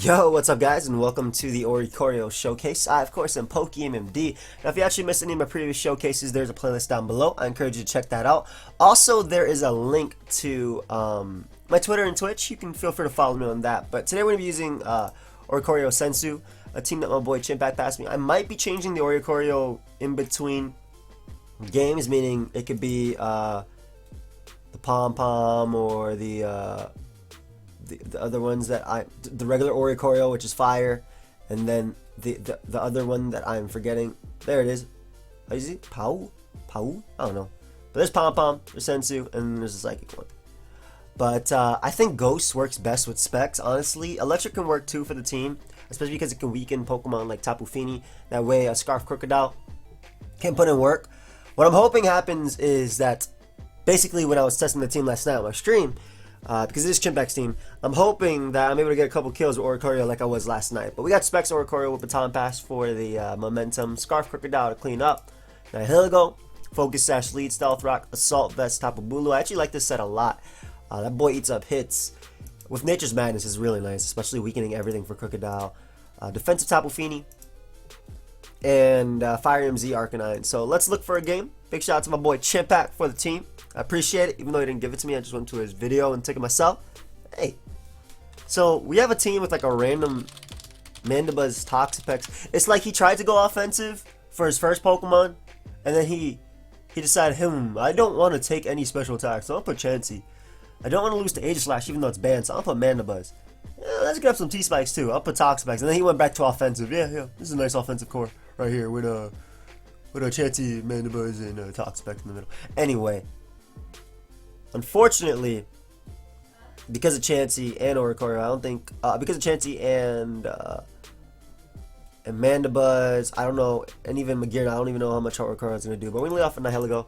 Yo, what's up guys, and welcome to the Oricorio showcase. I, of course, am pokeaimMD. Now, if you actually missed any of my previous showcases, there's a playlist down below. I encourage you to check that out. Also, there is a link to my Twitter and Twitch. You can feel free to follow me on that. But today we're going to be using Oricorio Sensu, a team that my boy Chimpak passed me. I might be changing the Oricorio in between games, meaning it could be the Pom-Pom or the other ones that the regular Oricorio, which is fire, and then the other one that I'm forgetting. There it is. How is it? Pau? I don't know. But there's Pom-Pom, there's Sensu, and there's a psychic one. But I think Ghost works best with specs, honestly. Electric can work too for the team, especially because it can weaken Pokemon like Tapu Fini. That way a Scarf Crocodile can put in work. What I'm hoping happens is that basically when I was testing the team last night on my stream, because it is Chimpak's team, I'm hoping that I'm able to get a couple kills with Oricorio like I was last night. But we got Specs Oricorio with Baton Pass for the momentum, Scarf Crocodile to clean up. Now Hiligo, Focus Sash Lead, Stealth Rock, Assault Vest, Tapu Bulu. I actually like this set a lot. That boy eats up hits. With Nature's Madness is really nice, especially weakening everything for Crocodile. Defensive Tapu Fini, and Fire MZ Arcanine. So let's look for a game. Big shout out to my boy Chimpak for the team. I appreciate it, even though he didn't give it to me. I just went to his video and took it myself. Hey, so we have a team with like a random Mandibuzz Toxapex. It's like he tried to go offensive for his first Pokemon, and then he decided, I don't want to take any special attacks, so I'll put Chansey. I don't want to lose to Aegislash, even though it's banned, so I'll put Mandibuzz. Yeah, let's grab some T-Spikes too. I'll put Toxapex, and then he went back to offensive. Yeah, this is a nice offensive core right here with a Chansey, Mandibuzz, and Toxapex in the middle. Anyway. Unfortunately, because of Chansey and Oricorio, I don't think because of Chansey and Mandibuzz, I don't know, and even Magearna, I don't even know how much Oricorio is going to do. But we're going to lead off with Nihilego.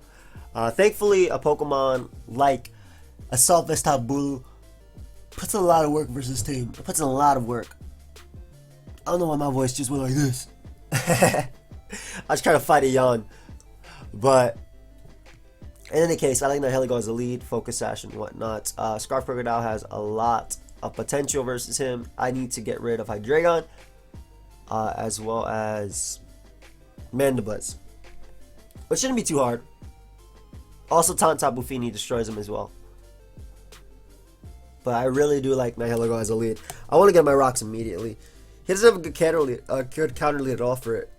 Thankfully, a Pokemon like Assault Vest Tapu Bulu puts in a lot of work versus team. It puts in a lot of work. I don't know why my voice just went like this. I was trying to fight a yawn, but in any case, I like Nihilego as a lead, Focus Sash and whatnot. Scarf Crocodile has a lot of potential versus him. I need to get rid of Hydreigon, as well as Mandibuzz, which shouldn't be too hard. Also, Tapu Fini destroys him as well. But I really do like Nihilego as a lead. I want to get my rocks immediately. He doesn't have a good counter lead at all for it.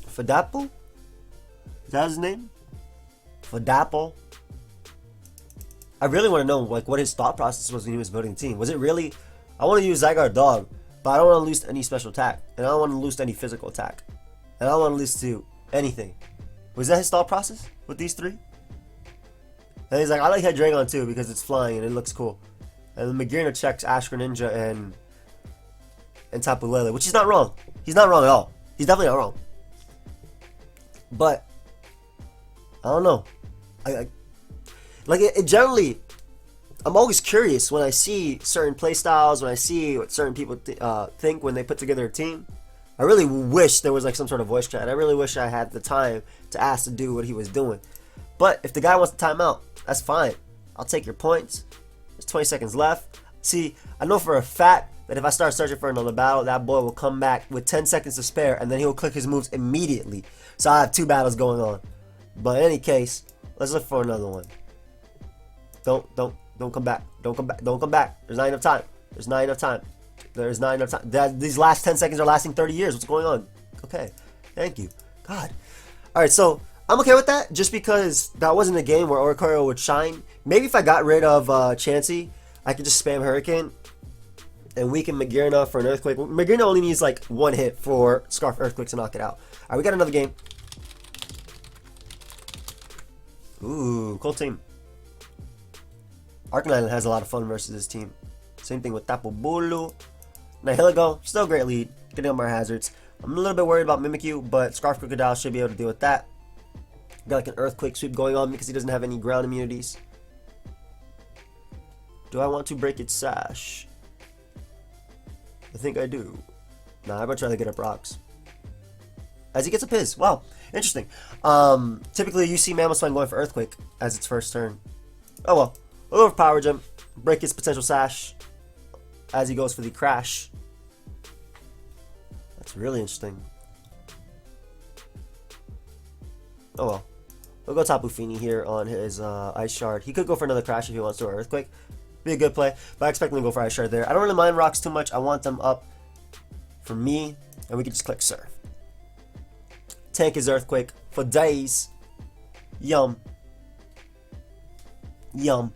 Fadapo? Is that his name? Fadapo. I really want to know like what his thought process was when he was building the team. Was it really, I want to use Zygarde Dog, but I don't want to lose any special attack, and I don't want to lose any physical attack, and I don't want to lose to anything. Was that his thought process with these three? And he's like, I like Hydreigon too because it's flying and it looks cool. And then Magearna checks Ash Greninja and Tapu Lele, which he's not wrong. He's not wrong at all. He's definitely not wrong. But I don't know. Generally, I'm always curious when I see certain playstyles, when I see what certain people think when they put together a team. I really wish there was like some sort of voice chat. I really wish I had the time to ask to do what he was doing. But if the guy wants to time out, that's fine. I'll take your points. There's 20 seconds left. See, I know for a fact that if I start searching for another battle, that boy will come back with 10 seconds to spare, and then he'll click his moves immediately. So I have two battles going on. But in any case, let's look for another one. Don't come back. Don't come back. There's not enough time. These last 10 seconds are lasting 30 years. What's going on? Okay. Thank you. God. Alright, so I'm okay with that, just because that wasn't a game where Oricorio would shine. Maybe if I got rid of Chansey, I could just spam Hurricane and weaken Magearna for an Earthquake. Magearna only needs like one hit for Scarf Earthquake to knock it out. Alright, we got another game. Ooh, cool team. Arcanine has a lot of fun versus this team. Same thing with Tapu Bulu. Nihilego, still a great lead. Getting up more hazards. I'm a little bit worried about Mimikyu, but Scarf Crocodile should be able to deal with that. Got like an Earthquake sweep going on because he doesn't have any ground immunities. Do I want to break its sash? I think I do. Nah, I'm gonna try to get up rocks. As he gets up his. Wow, interesting. Typically you see Mamoswine going for Earthquake as its first turn. Oh well. A little Power Gem. Break its potential sash. as he goes for the crash. That's really interesting. Oh well. We'll go Tapu Fini here on his Ice Shard. He could go for another crash if he wants to, or Earthquake. Be a good play, but I expect him to go for Ice Shard there. I don't really mind rocks too much. I want them up for me, and we can just click Surf. Tank his Earthquake for days. Yum. Yum.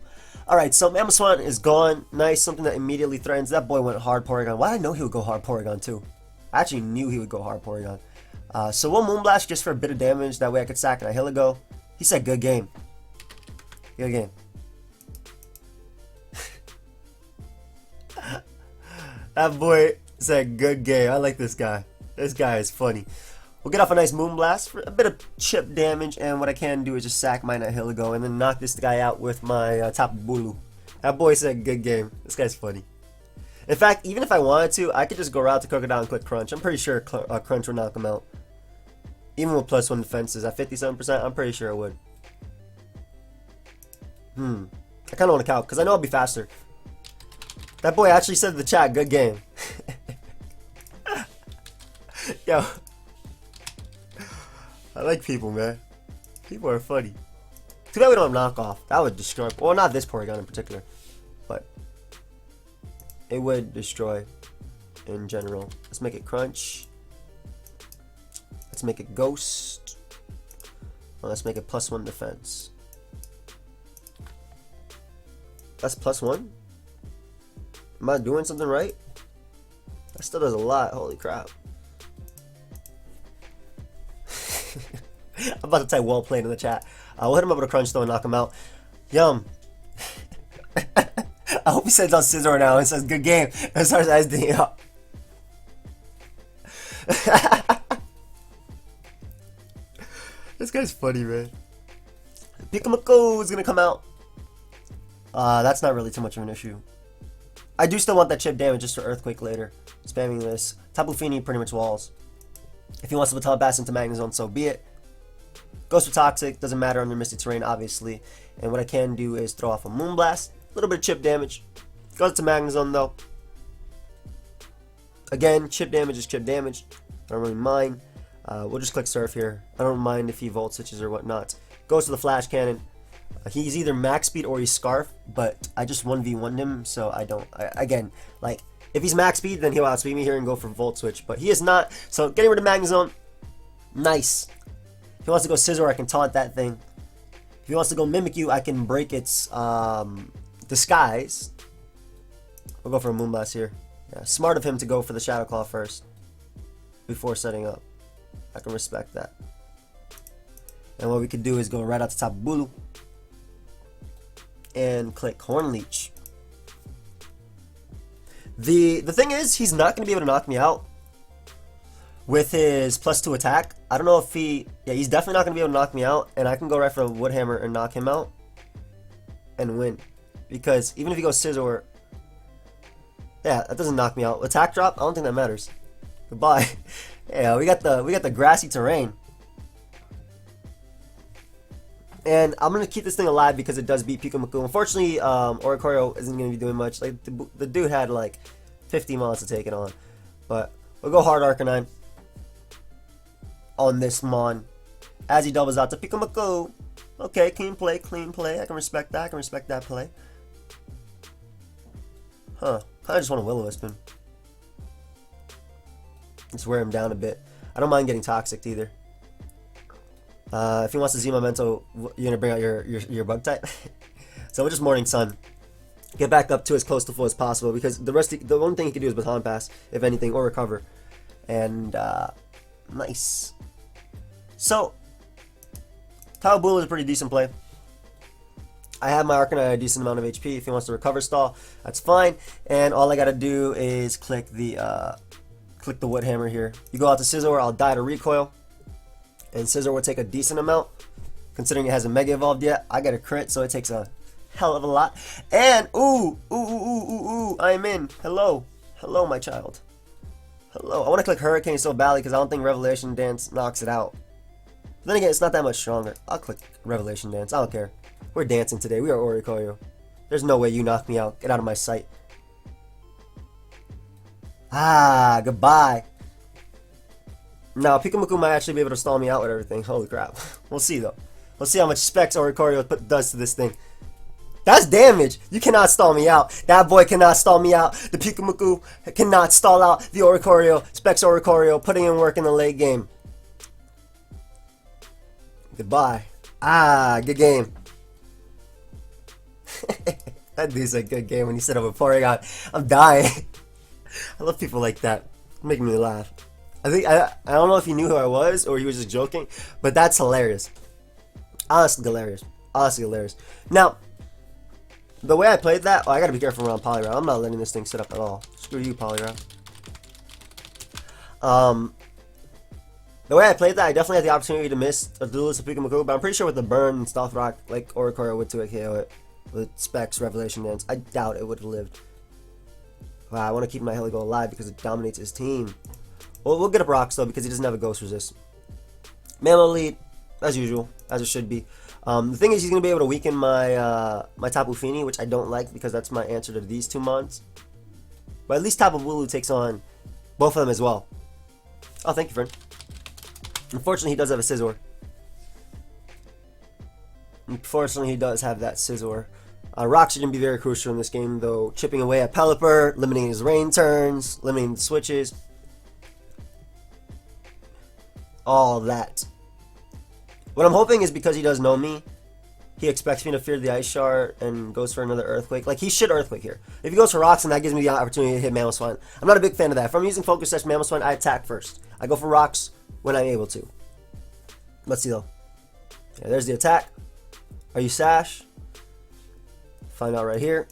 Alright, so Mamoswine is gone. Nice, something that immediately threatens. That boy went hard Porygon. Why did I know he would go hard Porygon too? I actually knew he would go hard Porygon. So we'll Moonblast just for a bit of damage. That way I could sack and Nihilego. He said good game. Good game. That boy said good game. I like this guy. This guy is funny. We'll get off a nice Moonblast for a bit of chip damage, and what I can do is just sack my Nihilego and then knock this guy out with my Tapu Bulu. That boy said good game. This guy's funny. In fact, even if I wanted to, I could just go right to Crocodile and click Crunch. I'm pretty sure Crunch would knock him out. Even with +1 defenses at 57%, I'm pretty sure it would. I kind of want to count because I know I'll be faster. That boy actually said in the chat, good game. Yo. I like people, man. People are funny. Too bad we don't have knockoff. That would destroy. Well, not this Porygon in particular, but it would destroy in general. Let's make it Crunch. Let's make it Ghost. Well, let's make it +1 defense. That's +1? Am I doing something right? That still does a lot. Holy crap. I'm about to type well played in the chat. We'll hit him up with a Crunch though and knock him out. Yum. I hope he sends on Scizor now and says good game and starts SD up. This guy's funny, man. Pikachu is gonna come out. That's not really too much of an issue. I do still want that chip damage just for Earthquake later. Spamming this. Tapu Fini pretty much walls. If he wants to Baton Pass into Magnezone, so be it. Goes for Toxic, doesn't matter under Misty Terrain, obviously. And what I can do is throw off a Moonblast. A little bit of chip damage. Goes to Magnezone though. Again, chip damage is chip damage. I don't really mind. We'll just click Surf here. I don't mind if he Volt Switches or whatnot. Goes to the Flash Cannon. He's either max speed or he's Scarf, but I just 1v1'd him, so I don't. Again, like, if he's max speed, then he'll outspeed me here and go for Volt Switch, but he is not. So getting rid of Magnezone, nice. If he wants to go Scizor, I can taunt that thing. If he wants to go Mimikyu, I can break its disguise. We'll go for a Moonblast here. Yeah, smart of him to go for the Shadow Claw first before setting up. I can respect that. And what we could do is go right out to Tapu Bulu and click Horn Leech. The thing is, he's not going to be able to knock me out with his +2 attack. I don't know if he... Yeah, he's definitely not going to be able to knock me out. And I can go right for a Wood Hammer and knock him out and win. Because even if he goes Scizor... Yeah, that doesn't knock me out. Attack drop? I don't think that matters. Goodbye. Yeah, we got the grassy terrain. And I'm going to keep this thing alive because it does beat Pikachu. Unfortunately, Oricorio isn't going to be doing much. Like the dude had like 50 miles to take it on. But we'll go hard Arcanine on this Mon as he doubles out to Pikachu. Okay, clean play, clean play. I can respect that. I can respect that play. Huh. Kind of just want to Will-O-Wisp him. Just wear him down a bit. I don't mind getting Toxic either. If he wants to Z-Memento, you're gonna bring out your Bug type. So we'll just Morning Sun. Get back up to as close to full as possible because the one thing he can do is Baton Pass, if anything, or recover. And nice. So Tapu Bulu is a pretty decent play. I have my Arcanine at a decent amount of HP. If he wants to recover stall, that's fine. And all I gotta do is click the Wood Hammer here. You go out to Scizor, I'll die to Recoil. And Scizor will take a decent amount. Considering it hasn't Mega Evolved yet. I got a crit, so it takes a hell of a lot. And, I'm in. Hello. Hello, my child. Hello. I want to click Hurricane so badly because I don't think Revelation Dance knocks it out. But then again, it's not that much stronger. I'll click Revelation Dance. I don't care. We're dancing today. We are Oricorio. There's no way you knock me out. Get out of my sight. Ah, goodbye. Now, Pikachu might actually be able to stall me out with everything. Holy crap. We'll see, though. We'll see how much specs Oricorio does to this thing. That's damage. You cannot stall me out. That boy cannot stall me out. The Pikachu cannot stall out the Oricorio. Specs Oricorio putting in work in the late game. Goodbye. Ah, good game. That dude's a good game when you set up a Porygon. I'm dying. I love people like that. Making me laugh. I don't know if he knew who I was or he was just joking, but that's hilarious. Honestly hilarious. Honestly hilarious. Now, the way I played that, I gotta be careful around Poliwrath. I'm not letting this thing sit up at all. Screw you, Poliwrath. The way I played that, I definitely had the opportunity to miss a Duelist of Pikachu, but I'm pretty sure with the burn and Stealth Rock, like Oricorio would 2 KO it with Specs, Revelation Dance, I doubt it would have lived. Wow, I want to keep my Heligo alive because it dominates his team. Well, we'll get up Rocks though because he doesn't have a Ghost Resist. Mammo lead, as usual, as it should be. The thing is, he's going to be able to weaken my my Tapu Fini, which I don't like because that's my answer to these 2 mons. But at least Tapu Bulu takes on both of them as well. Oh, thank you, friend. Unfortunately, he does have a Scizor. Unfortunately, he does have that Scizor. Rocks are going to be very crucial in this game, though. Chipping away at Pelipper, limiting his rain turns, limiting the switches. All that. What I'm hoping is because he does know me, he expects me to fear the Ice Shard and goes for another Earthquake. Like, he should Earthquake here. If he goes for Rocks, then that gives me the opportunity to hit Mamoswine. I'm not a big fan of that. If I'm using Focus Sash Mamoswine, I attack first. I go for Rocks when I'm able to. Let's see, though. Yeah, there's the attack. Are you Sash? Find out right here.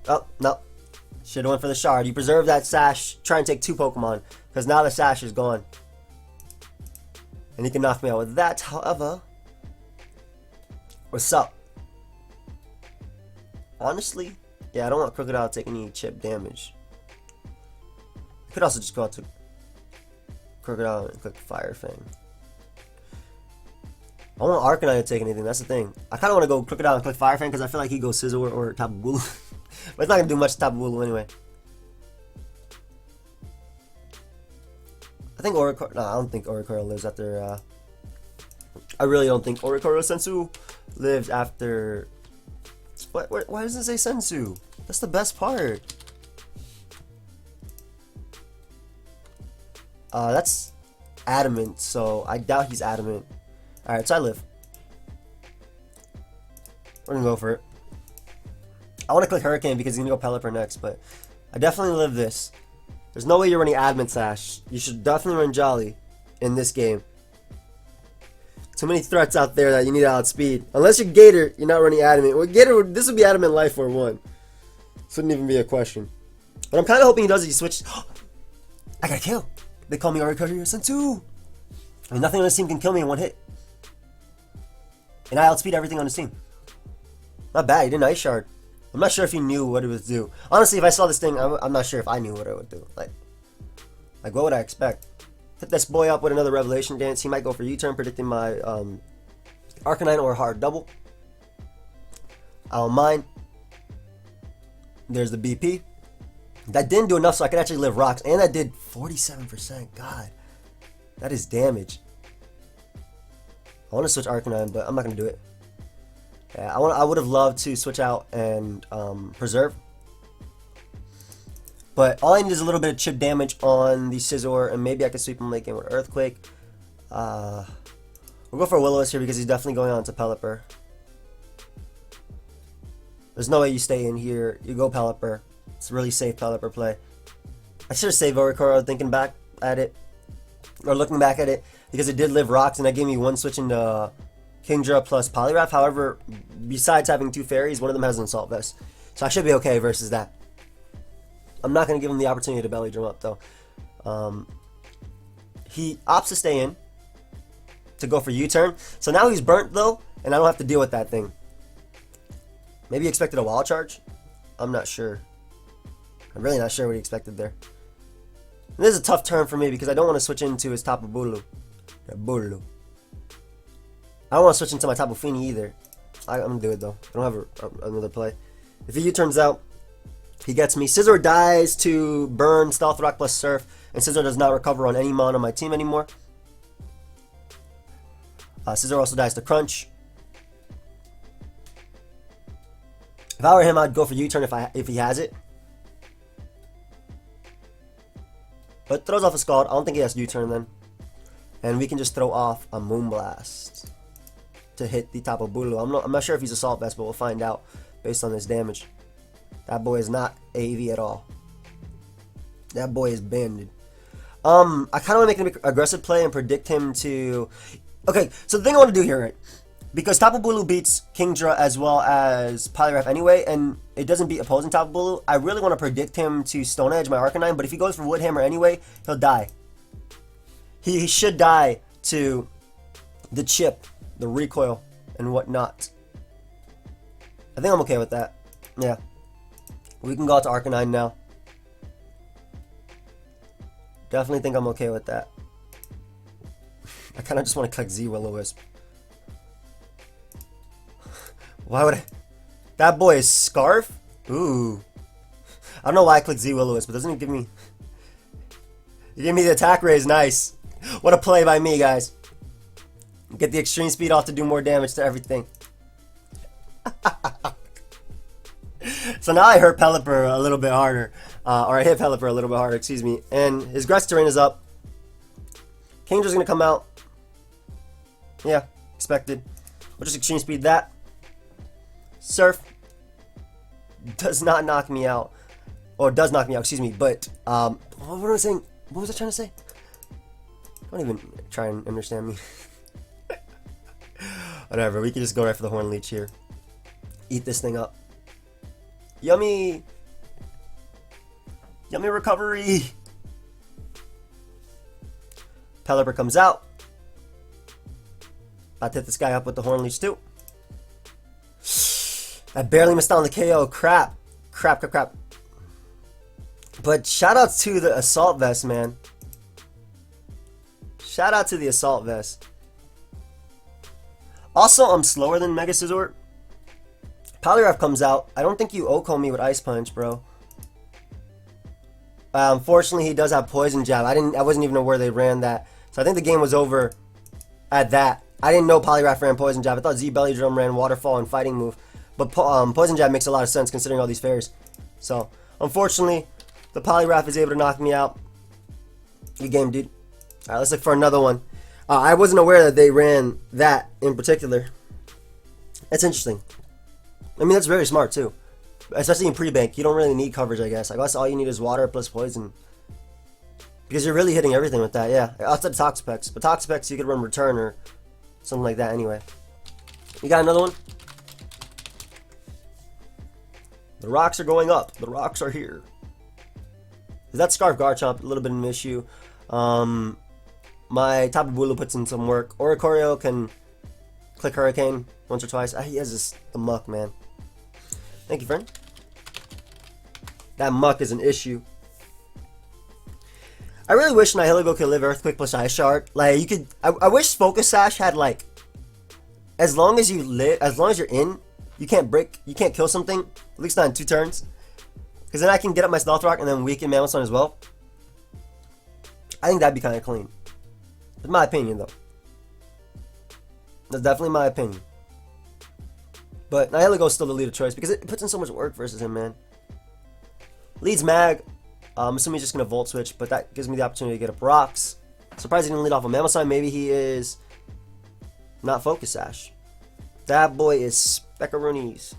Oh, no. Should have went for the Shard. You preserve that Sash. Try and take 2 Pokemon, because now the Sash is gone. And he can knock me out with that, however. What's up? Honestly, yeah, I don't want Crocodile to take any chip damage. Could also just go out to Crocodile and click Fire Fang. I want Arcanine to take anything, that's the thing. I kind of want to go Crocodile and click Fire Fang because I feel like he goes Scizor or Tapu Bulu. But it's not going to do much to Tapu Bulu anyway. I think Oricorio. No, I don't think Oricorio lives after. I really don't think Oricorio Sensu lives after. What? Why does it say Sensu? That's the best part. That's adamant, so I doubt he's adamant. Alright, so I live. We're gonna go for it. I want to click Hurricane because he's gonna go Pelipper next, but I definitely live this. There's no way you're running Adamant Sash. You should definitely run Jolly in this game. Too many threats out there that you need to outspeed. Unless you're Gator, you're not running Adamant. Well, Gator, this would be Adamant Life for 1. This wouldn't even be a question. But I'm kind of hoping he does it. He switches. I got a kill. They call me Oricorio Sensu. I mean, nothing on this team can kill me in 1 hit. And I outspeed everything on this team. Not bad. He didn't Ice Shard. I'm not sure if he knew what it would do. Honestly, if I saw this thing, I'm not sure if I knew what it would do. Like what would I expect? Hit this boy up with another Revelation Dance. He might go for U-turn, predicting my Arcanine or Hard Double. I don't mind. There's the BP. That didn't do enough so I could actually live Rocks. And that did 47%. God. That is damage. I want to switch Arcanine, but I'm not going to do it. Yeah, I would have loved to switch out and preserve. But all I need is a little bit of chip damage on the Scizor, and maybe I can sweep him late game with Earthquake. We'll go for Will-O-Wisp here because he's definitely going on to Pelipper. There's no way you stay in here. You go Pelipper. It's a really safe Pelipper play. I should have saved Oricorio thinking back at it. Or looking back at it. Because it did live Rocks, and that gave me 1 switch into Kingdra plus Poliwrath. However, besides having 2 fairies, one of them has an Assault Vest. So I should be okay versus that. I'm not going to give him the opportunity to belly drum up, though. He opts to stay in to go for U-turn. So now he's burnt, though, and I don't have to deal with that thing. Maybe he expected a wall charge? I'm not sure. I'm really not sure what he expected there. And this is a tough turn for me because I don't want to switch into his Tapu Bulu. Bulu. I don't want to switch into my Tapu Fini either. I'm going to do it though. I don't have another play. If he U-turns out, He gets me. Scissor dies to burn Stealth Rock plus Surf, and Scissor does not recover on any mon on my team anymore. Scissor also dies to Crunch. If I were him, I'd go for U-turn if he has it. But throws off a Scald. I don't think he has U-turn then. And we can just throw off a Moonblast to hit the Tapu Bulu. I'm not sure if he's Assault Vest, but we'll find out based on this damage. That boy is not AV at all. That boy is banded. I kind of want to make an aggressive play and predict him to... Okay, so the thing I want to do here, right? Because Tapu Bulu beats Kingdra as well as Poliwrath anyway, and it doesn't beat opposing Tapu Bulu, I really want to predict him to Stone Edge my Arcanine, but if he goes for Wood Hammer anyway, he'll die. He should die to the chip, the recoil, and whatnot. I think I'm okay with that. Yeah. We can go out to Arcanine now. Definitely think I'm okay with that. I kind of just want to click Z Will-O-Wisp. Why would I? That boy is Scarf? Ooh. I don't know why I clicked Z Will-O-Wisp, but doesn't it give me... You give me the attack raise, nice. What a play by me, guys. Get the extreme speed off to do more damage to everything. So now I hurt Pelipper a little bit harder. Or I hit Pelipper a little bit harder, excuse me. And his Grass Terrain is up. Kingdra's going to come out. Yeah, expected. We'll just extreme speed that. Surf does not knock me out. Or does knock me out, excuse me. But, what was I saying? What was I trying to say? Don't even try and understand me. Whatever, we can just go right for the Horn Leech here. Eat this thing up. Yummy! Yummy recovery! Pelipper comes out. About to hit this guy up with the Horn Leech too. I barely missed out on the KO. Crap. Crap. But shout out to the Assault Vest, man. Shout out to the Assault Vest. Also, I'm slower than Mega Scizor. Poliwrath comes out. I don't think you Oko me with Ice Punch, bro. Unfortunately, he does have Poison Jab. I wasn't even aware they ran that. So I think the game was over at that. I didn't know Poliwrath ran Poison Jab. I thought Z Belly Drum ran Waterfall and Fighting Move. But Poison Jab makes a lot of sense considering all these fairies. So, unfortunately, the Poliwrath is able to knock me out. Good game, dude. Alright, let's look for another one. I wasn't aware that they ran that in particular. That's interesting. I mean, that's very smart, too. Especially in pre-bank. You don't really need coverage, I guess. I guess all you need is water plus poison. Because you're really hitting everything with that, yeah. Outside of Toxapex. But Toxapex, you could run Return or something like that anyway. You got another one? The rocks are going up. The rocks are here. That Scarf Garchomp, a little bit of an issue. My Tapu Bulu puts in some work. Oricorio can click Hurricane once or twice. He has the Muck, man. Thank you, friend. That Muck is an issue. I really wish Nihilego could live Earthquake plus Ice Shard. Like, you could... I wish Focus Sash had, like... As long as you live... As long as you're in, you can't break... You can't kill something. At least not in 2 turns. Because then I can get up my Stealth Rock and then weaken Mammothstone as well. I think that'd be kind of clean. That's my opinion, though. That's definitely my opinion. But Nihilego's still the leader choice because it puts in so much work versus him, man. Leads Mag. I'm assuming he's just going to Volt Switch, but that gives me the opportunity to get up rocks. Surprised he didn't lead off a Mammothstone. Maybe he is not Focus Sash. That boy is Speckaroonies.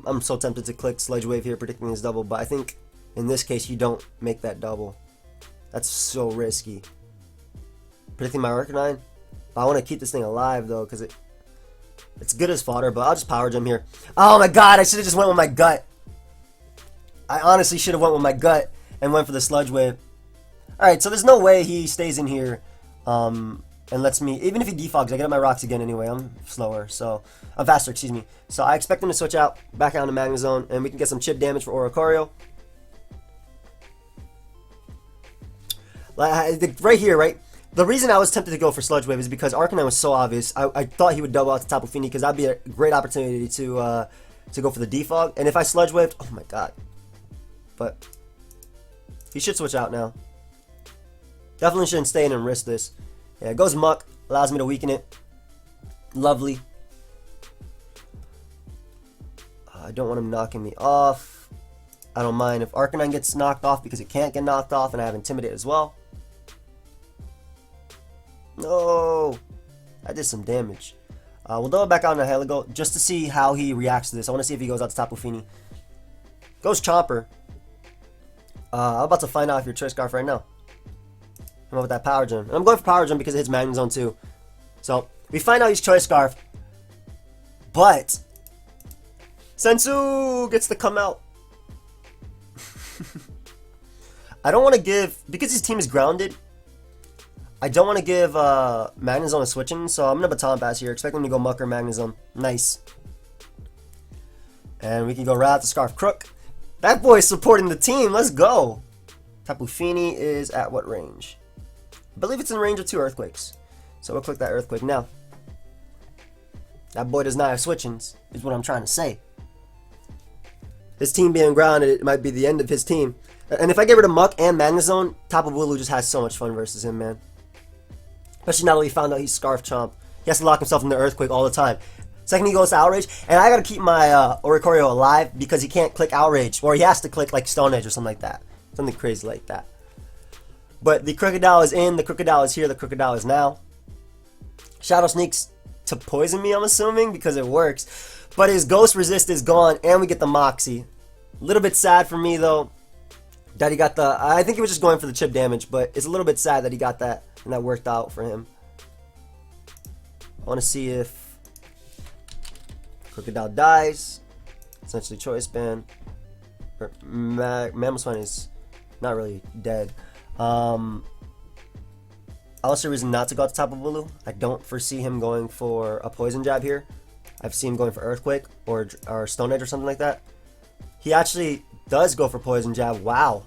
I'm so tempted to click Sledge Wave here, predicting his double, but I think in this case you don't make that double. That's so risky. Predicting my Arcanine. I want to keep this thing alive though, because it's good as fodder, but I'll just Power Gem here. Oh my god, I should have just went with my gut. I honestly should have went with my gut and went for the Sludge Wave. Alright, so there's no way he stays in here and lets me, even if he defogs, I get up my rocks again anyway. I'm slower, so I'm faster, excuse me. So I expect him to switch out, back out into Magma Zone, and we can get some chip damage for Oricorio. Right here, right? The reason I was tempted to go for Sludge Wave is because Arcanine was so obvious. I thought he would double out to Tapu Fini because that'd be a great opportunity to go for the Defog. And if I Sludge Waved, oh my god. But he should switch out now. Definitely shouldn't stay in and risk this. Yeah, it goes Muck. Allows me to weaken it. Lovely. I don't want him knocking me off. I don't mind if Arcanine gets knocked off because it can't get knocked off, and I have Intimidate as well. No! I did some damage. We'll double back out on Heligo just to see how he reacts to this. I want to see if he goes out to Tapu Fini. Goes Chomper. I'm about to find out if you're Choice Scarf right now. I'm with that Power Gem. And I'm going for Power Gem because it hits Magnum Zone too. So, we find out he's Choice Scarf. But Sensu gets to come out. I don't want to give, because his team is grounded, I don't want to give Magnezone a switching, so I'm going to Baton Pass here. Expect him to go Muck or Magnezone. Nice. And we can go right out to Scarf Crook. That boy's supporting the team. Let's go. Tapu Fini is at what range? I believe it's in range of 2 Earthquakes. So we'll click that Earthquake now. That boy does not have switchings, is what I'm trying to say. His team being grounded, it might be the end of his team. And if I get rid of Muck and Magnezone, Tapu Bulu just has so much fun versus him, man. Especially now that we found out he's Scarf Chomp. He has to lock himself in the Earthquake all the time. Second he goes to Outrage, and I gotta keep my Oricorio alive because he can't click Outrage, or he has to click like Stone Edge or something like that. Something crazy like that. But the Crocodile is in, the Crocodile is here, the Crocodile is now. Shadow Sneaks to poison me, I'm assuming, because it works. But his Ghost Resist is gone, and we get the Moxie. A little bit sad for me, though, that he got the... I think he was just going for the chip damage, but it's a little bit sad that he got that, and that worked out for him. I want to see if Crocodile dies. Essentially Choice Band. Mamoswine is not really dead. I also a reason not to go out to Tapu Bulu. I don't foresee him going for a Poison Jab here. I've seen him going for Earthquake or Stone Edge or something like that. He actually does go for Poison Jab. Wow.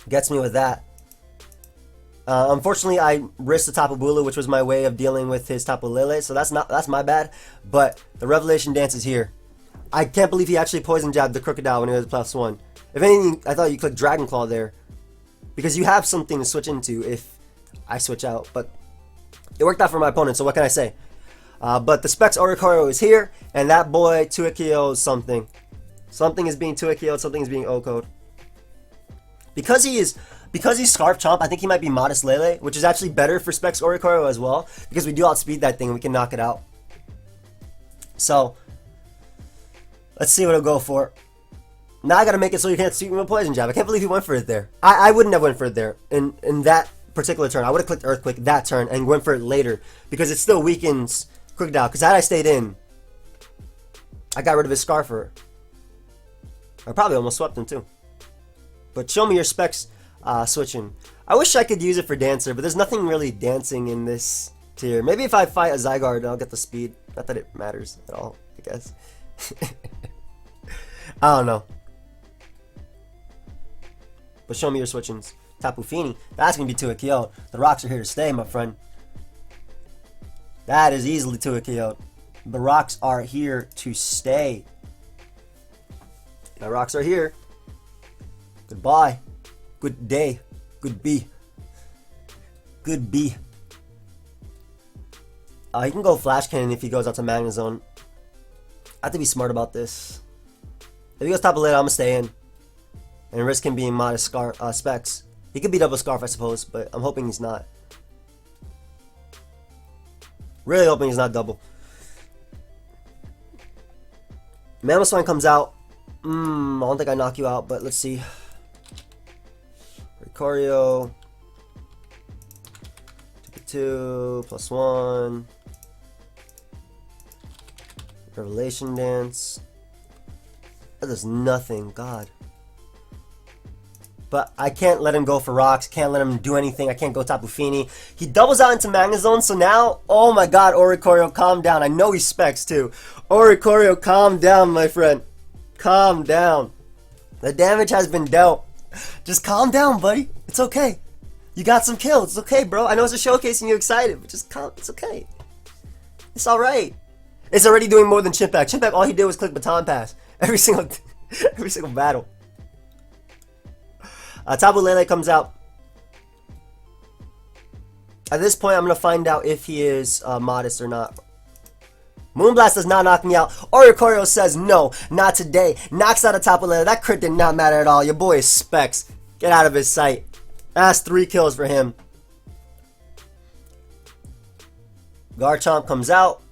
Gets me with that. Unfortunately, I risked the Tapu Bulu, which was my way of dealing with his Tapu Lele, so that's my bad. But the Revelation Dance is here. I can't believe he actually Poison Jabbed the Crocodile when he was +1. If anything, I thought you clicked Dragon Claw there, because you have something to switch into if I switch out. But it worked out for my opponent, so what can I say? But the Specs Oricorio is here, and that boy 2-KO'd something. Something is being 2-KO'd, something is being O-Code. Because he's Scarf Chomp, I think he might be Modest Lele, which is actually better for Specs Oricorio as well, because we do outspeed that thing and we can knock it out. So, let's see what he'll go for. Now I gotta make it so you can't shoot him with Poison Jab. I can't believe he went for it there. I wouldn't have went for it there in that particular turn. I would have clicked Earthquake that turn and went for it later, because it still weakens Crocodile. Because had I stayed in, I got rid of his Scarfer. I probably almost swept him too. But show me your Specs switching. I wish I could use it for Dancer, but there's nothing really dancing in this tier. Maybe if I fight a Zygarde, I'll get the speed. Not that it matters at all, I guess. I don't know. But show me your switchings. Tapu Fini. That's going to be 2-KO. The rocks are here to stay, my friend. That is easily 2-KO. The rocks are here to stay. The rocks are here. Goodbye. Good day. Good B. Good B. He can go Flash Cannon if he goes out to Magnezone. I have to be smart about this. If he goes Tapu Lele, I'm going to stay in. And risk him being Modest Specs. He could be Double Scarf, I suppose, but I'm hoping he's not. Really hoping he's not double. Mamoswine comes out. I don't think I knock you out, but let's see. Oricorio. 2 +1. Revelation Dance. That does nothing, God. But I can't let him go for rocks. Can't let him do anything. I can't go Tapu Fini. He doubles out into Magnezone, so now, oh my God, Oricorio, calm down. I know he Specs too. Oricorio, calm down, my friend. Calm down. The damage has been dealt. Just calm down, buddy. It's okay. You got some kills. It's okay, bro. I know it's a showcase and you're excited, but just calm. It's okay. It's alright. It's already doing more than Chimpack. Chimpack, all he did was click baton pass. Every single battle. Tapu Lele comes out. At this point, I'm going to find out if he is modest or not. Moonblast does not knock me out. Oricorio says no, not today. Knocks out a Tapu Lele. That crit did not matter at all. Your boy is Specs. Get out of his sight. That's 3 kills for him. Garchomp comes out.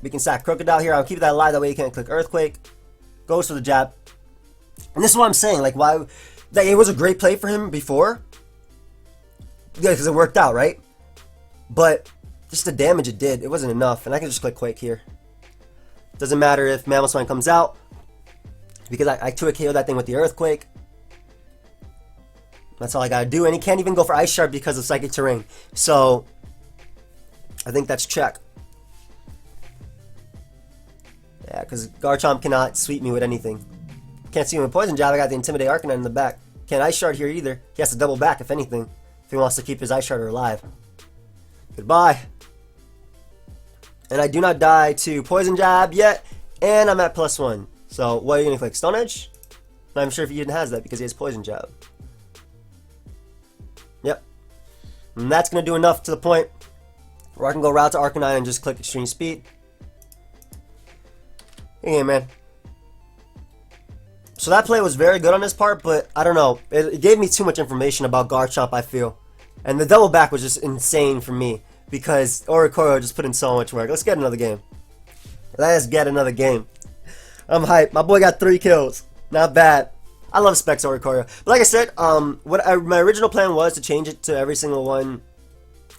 We can sack Crocodile here. I'll keep that alive. That way you can't click Earthquake. Goes for the jab. And this is what I'm saying. Like, why? Like, it was a great play for him before. Yeah, because it worked out, right? But just the damage it did, it wasn't enough. And I can just click Quake here. Doesn't matter if Mamoswine comes out. Because I 2-hit KO that thing with the Earthquake. That's all I gotta do. And he can't even go for Ice Shard because of Psychic Terrain. So, I think that's check. Yeah, because Garchomp cannot sweep me with anything. Can't see him with Poison Jab. I got the Intimidate Arcanine in the back. Can't Ice Shard here either. He has to double back, if anything, if he wants to keep his Ice Sharder alive. Goodbye. And I do not die to Poison Jab yet. And I'm at +1. So, what are you going to click? Stone Edge? Not even sure if he even has that because he has Poison Jab. Yep. And that's going to do enough to the point where I can go Route to Arcanine and just click Extreme Speed. Yeah, man. So that play was very good on his part, but I don't know. It gave me too much information about Garchomp, I feel. And the double back was just insane for me because Oricorio just put in so much work. Let's get another game. Let's get another game. I'm hyped. My boy got 3 kills. Not bad. I love Specs Oricorio. But like I said, my original plan was to change it to every single one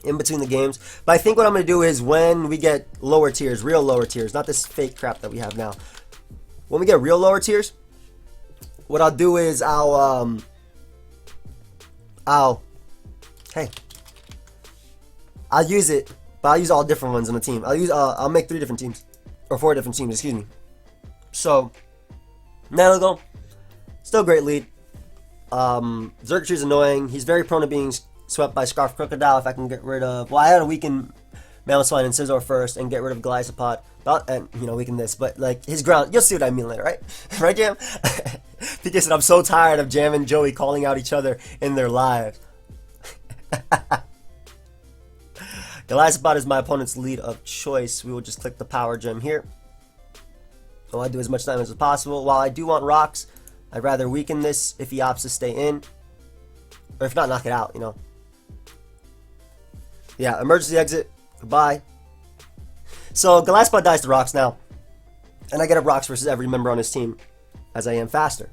in between the games. But I think what I'm going to do is when we get lower tiers, real lower tiers, not this fake crap that we have now. When we get real lower tiers, what I'll do is I'll use it, but I'll use all different ones on the team. I'll make 3 different teams, or 4 different teams, excuse me. So, Nanago, still great lead. Xurkitry's annoying. He's very prone to being swept by Scarf Crocodile. If I can get rid of, well, I had to weaken Mamoswine and Scizor first and get rid of Glycopod. And, you know, weaken this, but like his ground, you'll see what I mean later, right? Right, Jam? Because I'm so tired of Jam and Joey calling out each other in their lives. Glycopod is my opponent's lead of choice. We will just click the Power Gem here. I want to do as much damage as possible. While I do want rocks, I'd rather weaken this if he opts to stay in. Or if not, knock it out, you know. Yeah, emergency exit. Goodbye. So, Glycopod dies to rocks now. And I get up rocks versus every member on his team, as I am faster.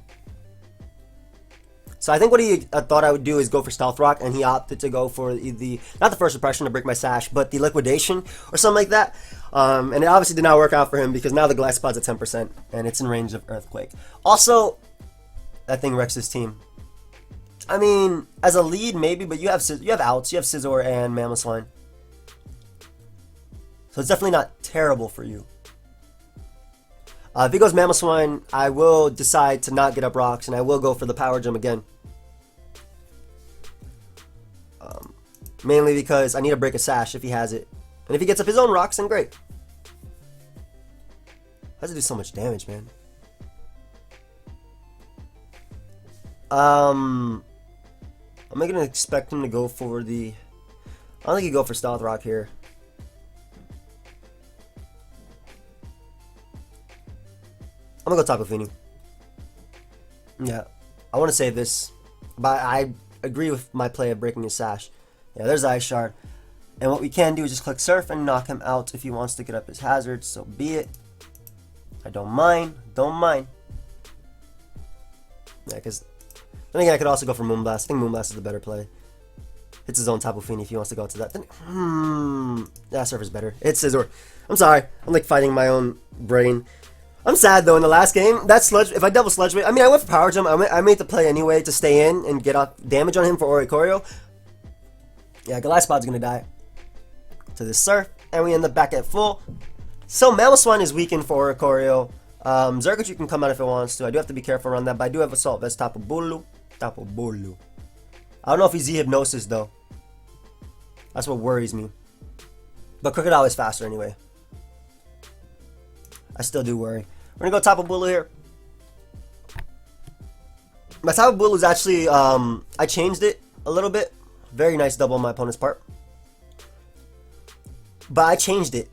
So I think what he thought I would do is go for Stealth Rock, and he opted to go for the, not the first impression to break my sash, but the liquidation or something like that. And it obviously did not work out for him because now the Glycopod's at 10%, and it's in range of Earthquake. Also, that thing wrecks his team. I mean, as a lead maybe, but you have outs, you have Scizor and Mamoswine. So it's definitely not terrible for you. If he goes Mamoswine, I will decide to not get up rocks, and I will go for the Power Gem again. Mainly because I need to break a sash if he has it. And if he gets up his own rocks, then great. How does it do so much damage, man? I'm not gonna expect him to go for the... I don't think he'd go for Stealth Rock here. I'm gonna go Tapu Fini. Yeah, I want to save this, but I agree with my play of breaking his sash. Yeah, there's Ice Shard. And what we can do is just click Surf and knock him out if he wants to get up his hazard, so be it. I don't mind, don't mind. Yeah, because then again, I could also go for Moonblast. I think Moonblast is the better play. Hits his own Tapu Fini if he wants to go to that. Then, yeah, Surf is better. It's Scizor. I'm sorry, I'm like fighting my own brain. I'm sad though in the last game. That Sludge, if I double Sludge Wave, I mean I went for Power Gem. I made the play anyway to stay in and get off damage on him for Oricorio. Yeah, Glycopod's gonna die to this Surf, and we end up back at full. So Mamoswine is weakened for Oricorio. Xurkitry can come out if it wants to. I do have to be careful around that, but I do have Assault Vest Tapu Bulu. Tapu Bulu. I don't know if he's Z-Hypnosis, though. That's what worries me. But Crocodile is faster anyway. I still do worry. We're gonna go Tapu Bulu here. My Tapu Bulu is actually, I changed it a little bit. Very nice double on my opponent's part. But I changed it,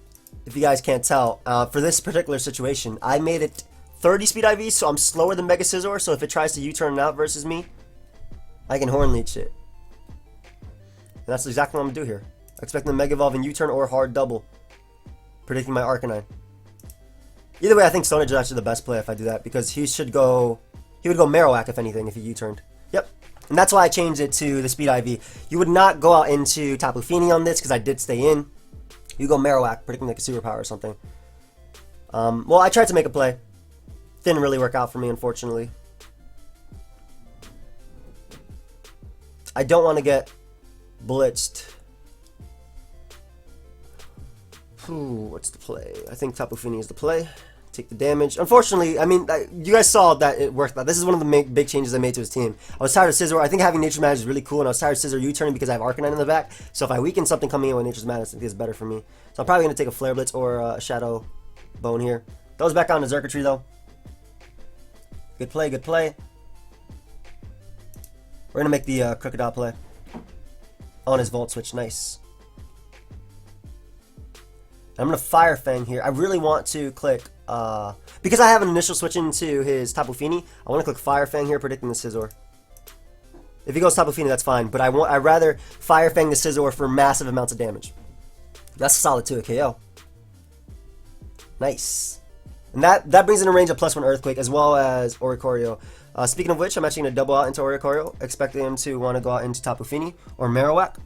if you guys can't tell, for this particular situation. I made it 30 speed IV, so I'm slower than Mega Scizor, so if it tries to U-turn out versus me, I can Horn Leech it. And that's exactly what I'm going to do here. I expect the Mega Evolve and U-turn or hard double. Predicting my Arcanine. Either way, I think Stonage is actually the best play if I do that, because he would go Marowak if anything, if he U-turned. Yep. And that's why I changed it to the speed IV. You would not go out into Tapu Fini on this, because I did stay in. You go Marowak, predicting like a superpower or something. Well, I tried to make a play. Didn't really work out for me, unfortunately. I don't want to get blitzed. What's the play? I think Tapu Fini is the play. Take the damage. Unfortunately, I mean, you guys saw that it worked out. This is one of the big changes I made to his team. I was tired of Scizor. I think having Nature's Madness is really cool, and I was tired of Scizor U-turning because I have Arcanine in the back. So if I weaken something coming in with Nature's Madness, I think it's better for me. So I'm probably going to take a Flare Blitz or a Shadow Bone here. Goes back on to Xurkitree, though. Good play, good play. We're going to make the Crocodile play. On his Volt Switch, nice. I'm going to Fire Fang here. I really want to click, because I have an initial switch into his Tapu Fini, I want to click Fire Fang here, predicting the Scizor. If he goes Tapu Fini, that's fine, but I'd rather Fire Fang the Scizor for massive amounts of damage. That's a solid 2 KO. Nice. And that brings in a range of +1 Earthquake, as well as Oricorio. Speaking of which, I'm actually going to double out into Oricorio, expecting him to want to go out into Tapu Fini or Marowak.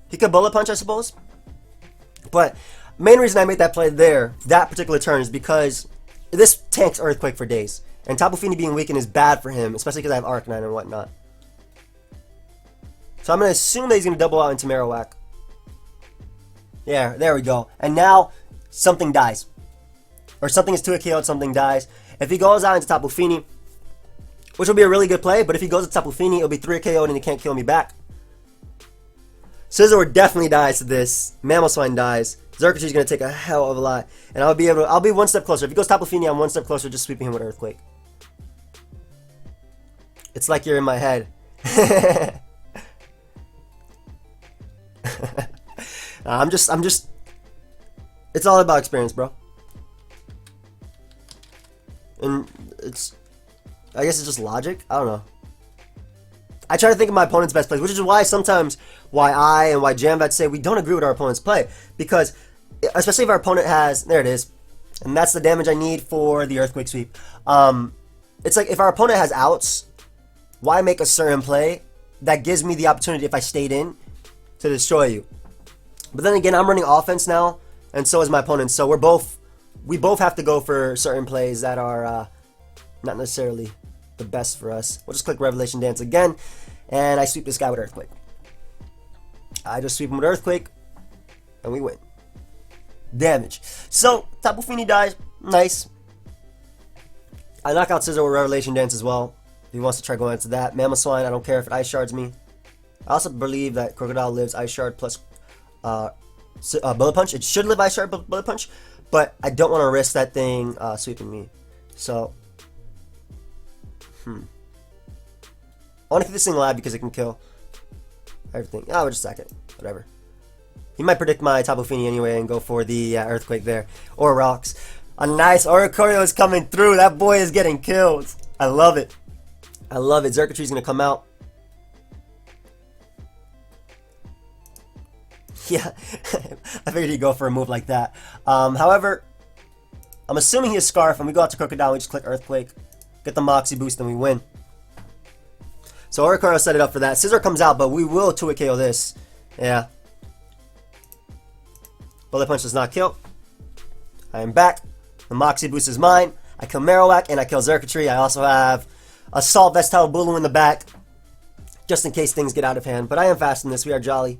He could Bullet Punch, I suppose. But main reason I made that play there, that particular turn, is because this tanks Earthquake for days. And Tapu Fini being weakened is bad for him, especially because I have Arcanine and whatnot. So I'm going to assume that he's going to double out into Marowak. Yeah, there we go. And now, something dies. Or something is 2 KO'd, something dies. If he goes out into Tapu Fini, which will be a really good play, but if he goes to Tapu Fini, it'll be 3 KO'd and he can't kill me back. Scizor definitely dies to this. Mamoswine dies. Xurkitree's gonna take a hell of a lot, and I'll be one step closer. If he goes Tapu Fini, I'm one step closer, just sweeping him with Earthquake. It's like you're in my head. I'm just. It's all about experience, bro. And I guess it's just logic. I don't know. I try to think of my opponent's best plays, which is why sometimes I and Jamvat say we don't agree with our opponent's play. Because, especially if our opponent has, there it is, and that's the damage I need for the Earthquake Sweep. It's like if our opponent has outs, why make a certain play that gives me the opportunity, if I stayed in, to destroy you? But then again, I'm running offense now, and so is my opponent. So we both have to go for certain plays that are not necessarily the best for us. We'll just click Revelation Dance again, and I sweep this guy with Earthquake. I just sweep him with Earthquake, and we win. Damage. So, Tapu Fini dies. Nice. I knock out Scizor with Revelation Dance as well. If he wants to try going into that. Mamoswine, I don't care if it Ice Shards me. I also believe that Crocodile lives Ice Shard plus Bullet Punch. It should live Ice Shard Bullet Punch, but I don't want to risk that thing sweeping me. So, I want to keep this thing alive because it can kill everything. Oh, we'll just sack it. Whatever. He might predict my Tapu Fini anyway and go for the Earthquake there. Or Rocks. A nice Oricorio is coming through. That boy is getting killed. I love it. I love it. Xurkitree's going to come out. Yeah. I figured he'd go for a move like that. However, I'm assuming he has Scarf, and we go out to Crocodile. We just click Earthquake. Get the Moxie boost, and we win. So Oricorio set it up for that. Scizor comes out, but we will 2 KO this. Yeah. Bullet Punch does not kill. I am back. The Moxie boost is mine. I kill Marowak, and I kill Xurkitree. I also have Assault Vestal Bulu in the back, just in case things get out of hand. But I am fast in this. We are jolly.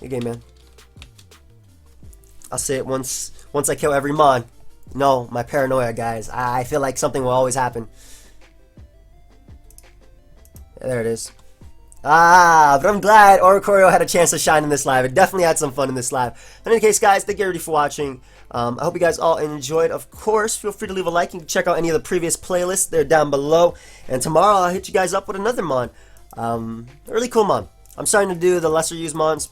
Good game, man. I'll say it once I kill every Mon. No, my paranoia, guys. I feel like something will always happen. There it is. Ah, but I'm glad Oricorio had a chance to shine in this live. It definitely had some fun in this live. In any case, guys, thank you everybody for watching. I hope you guys all enjoyed. Of course, feel free to leave a like. You can check out any of the previous playlists. They're down below. And tomorrow, I'll hit you guys up with another mon. A really cool mon. I'm starting to do the lesser used mons.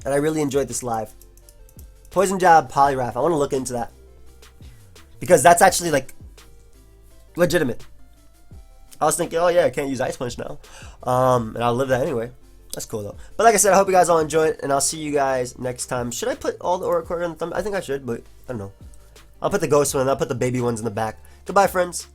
And I really enjoyed this live. Poison Jab, Poliwrath. I want to look into that. Because that's actually, like, legitimate. I was thinking, oh yeah, I can't use Ice Punch now. And I'll live that anyway. That's cool though. But like I said, I hope you guys all enjoyed, and I'll see you guys next time. Should I put all the Oricorio on the thumb? I think I should, but I don't know. I'll put the ghost one, and I'll put the baby ones in the back. Goodbye, friends.